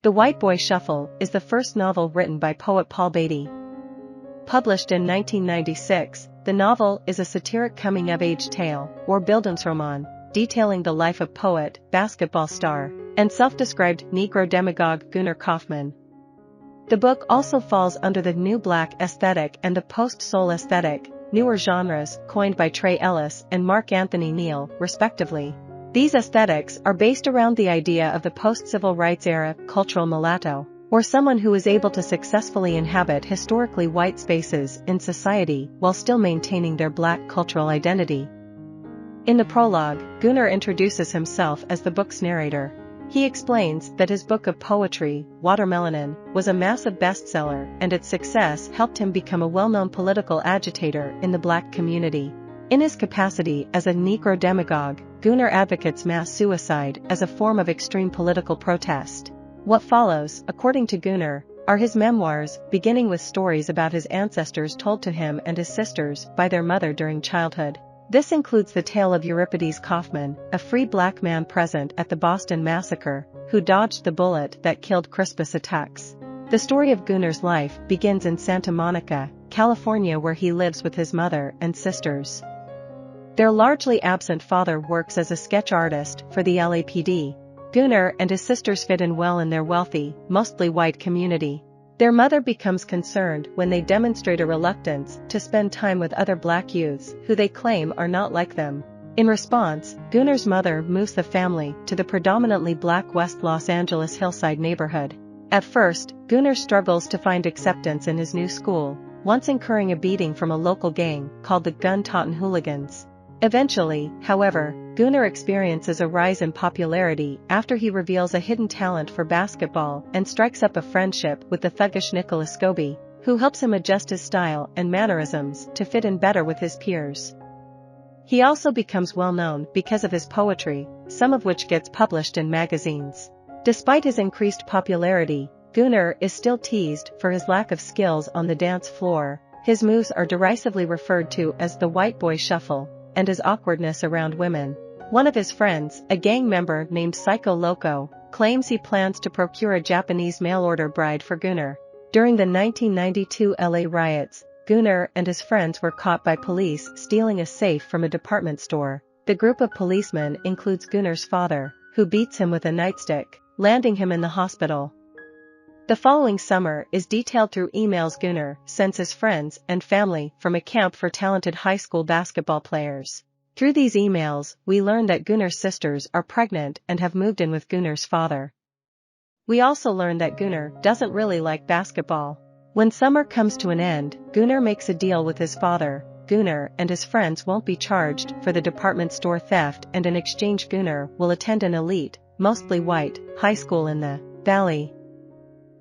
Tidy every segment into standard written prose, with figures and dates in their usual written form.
The White Boy Shuffle is the first novel written by poet Paul Beatty. Published in 1996, the novel is a satiric coming-of-age tale, or Bildungsroman, detailing the life of poet, basketball star, and self-described Negro demagogue Gunnar Kaufman. The book also falls under the New Black aesthetic and the post-soul aesthetic, newer genres coined by Trey Ellis and Mark Anthony Neal, respectively. These aesthetics are based around the idea of the post-civil rights era cultural mulatto, or someone who is able to successfully inhabit historically white spaces in society while still maintaining their black cultural identity. In the prologue, Gunnar introduces himself as the book's narrator. He explains that his book of poetry, Watermelanin, was a massive bestseller and its success helped him become a well-known political agitator in the black community. In his capacity as a Negro demagogue, Gunnar advocates mass suicide as a form of extreme political protest. What follows, according to Gunnar, are his memoirs, beginning with stories about his ancestors told to him and his sisters by their mother during childhood. This includes the tale of Euripides Kaufman, a free black man present at the Boston Massacre, who dodged the bullet that killed Crispus Attucks. The story of Gunnar's life begins in Santa Monica, California, where he lives with his mother and sisters. Their largely absent father works as a sketch artist for the LAPD. Gunnar and his sisters fit in well in their wealthy, mostly white community. Their mother becomes concerned when they demonstrate a reluctance to spend time with other black youths who they claim are not like them. In response, Gunnar's mother moves the family to the predominantly black West Los Angeles hillside neighborhood. At first, Gunnar struggles to find acceptance in his new school, once incurring a beating from a local gang called the Gun-Totin' Hooligans. Eventually, however, Gunnar experiences a rise in popularity after he reveals a hidden talent for basketball and strikes up a friendship with the thuggish Nicholas Scobie, who helps him adjust his style and mannerisms to fit in better with his peers. He also becomes well known because of his poetry, some of which gets published in magazines. Despite his increased popularity, Gunnar is still teased for his lack of skills on the dance floor. His moves are derisively referred to as the White Boy Shuffle, and his awkwardness around women. One of his friends, a gang member named Psycho Loco, claims he plans to procure a Japanese mail-order bride for Gunnar. During the 1992 LA riots, Gunnar and his friends were caught by police stealing a safe from a department store. The group of policemen includes Gunnar's father, who beats him with a nightstick, landing him in the hospital. The following summer is detailed through emails Gunnar sends his friends and family from a camp for talented high school basketball players. Through these emails, we learn that Gunnar's sisters are pregnant and have moved in with Gunnar's father. We also learn that Gunnar doesn't really like basketball. When summer comes to an end, Gunnar makes a deal with his father. Gunnar and his friends won't be charged for the department store theft, and in exchange Gunnar will attend an elite, mostly white, high school in the Valley.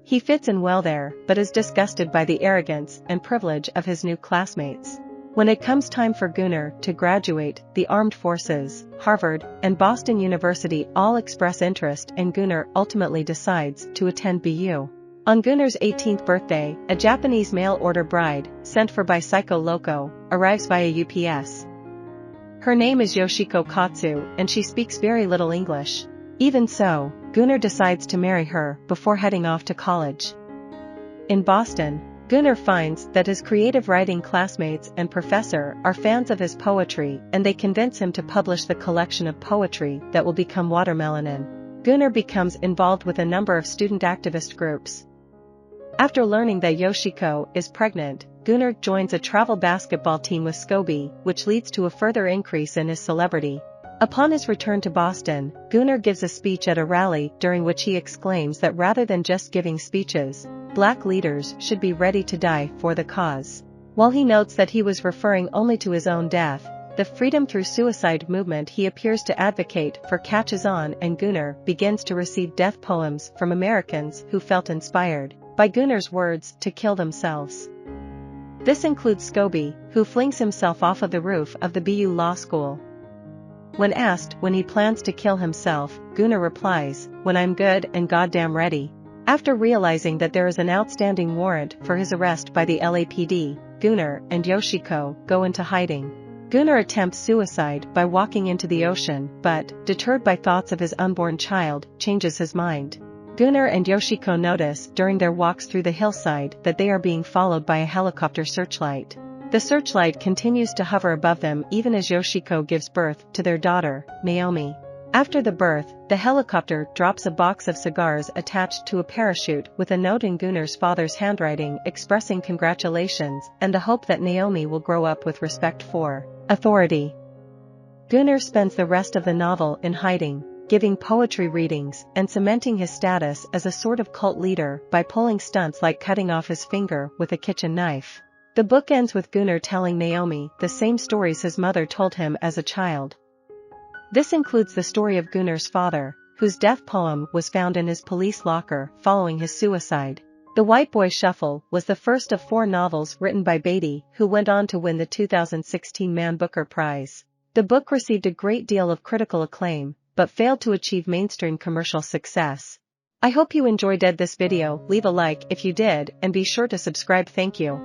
He fits in well there, but is disgusted by the arrogance and privilege of his new classmates. When it comes time for Gunnar to graduate, the armed forces, Harvard, and Boston University all express interest, and Gunnar ultimately decides to attend BU. On Gunnar's 18th birthday, a Japanese mail-order bride, sent for by Psycho Loco, arrives via UPS. Her name is Yoshiko Katsu, and she speaks very little English. Even so, Gunnar decides to marry her before heading off to college. In Boston, Gunnar finds that his creative writing classmates and professor are fans of his poetry, and they convince him to publish the collection of poetry that will become Watermelanin. Gunnar becomes involved with a number of student activist groups. After learning that Yoshiko is pregnant, Gunnar joins a travel basketball team with Scobie, which leads to a further increase in his celebrity. Upon his return to Boston, Gunnar gives a speech at a rally during which he exclaims that rather than just giving speeches, black leaders should be ready to die for the cause. While he notes that he was referring only to his own death, the freedom through suicide movement he appears to advocate for catches on, and Gunnar begins to receive death poems from Americans who felt inspired by Gunnar's words to kill themselves. This includes Scobie, who flings himself off of the roof of the BU Law School. When asked when he plans to kill himself, Gunnar replies, "When I'm good and goddamn ready." After realizing that there is an outstanding warrant for his arrest by the LAPD, Gunnar and Yoshiko go into hiding. Gunnar attempts suicide by walking into the ocean, but, deterred by thoughts of his unborn child, changes his mind. Gunnar and Yoshiko notice during their walks through the hillside that they are being followed by a helicopter searchlight. The searchlight continues to hover above them even as Yoshiko gives birth to their daughter, Naomi. After the birth, the helicopter drops a box of cigars attached to a parachute with a note in Gunnar's father's handwriting expressing congratulations and the hope that Naomi will grow up with respect for authority. Gunnar spends the rest of the novel in hiding, giving poetry readings and cementing his status as a sort of cult leader by pulling stunts like cutting off his finger with a kitchen knife. The book ends with Gunnar telling Naomi the same stories his mother told him as a child. This includes the story of Gunnar's father, whose death poem was found in his police locker following his suicide. The White Boy Shuffle was the first of 4 novels written by Beatty, who went on to win the 2016 Man Booker Prize. The book received a great deal of critical acclaim, but failed to achieve mainstream commercial success. I hope you enjoyed this video. Leave a like if you did and be sure to subscribe. Thank you.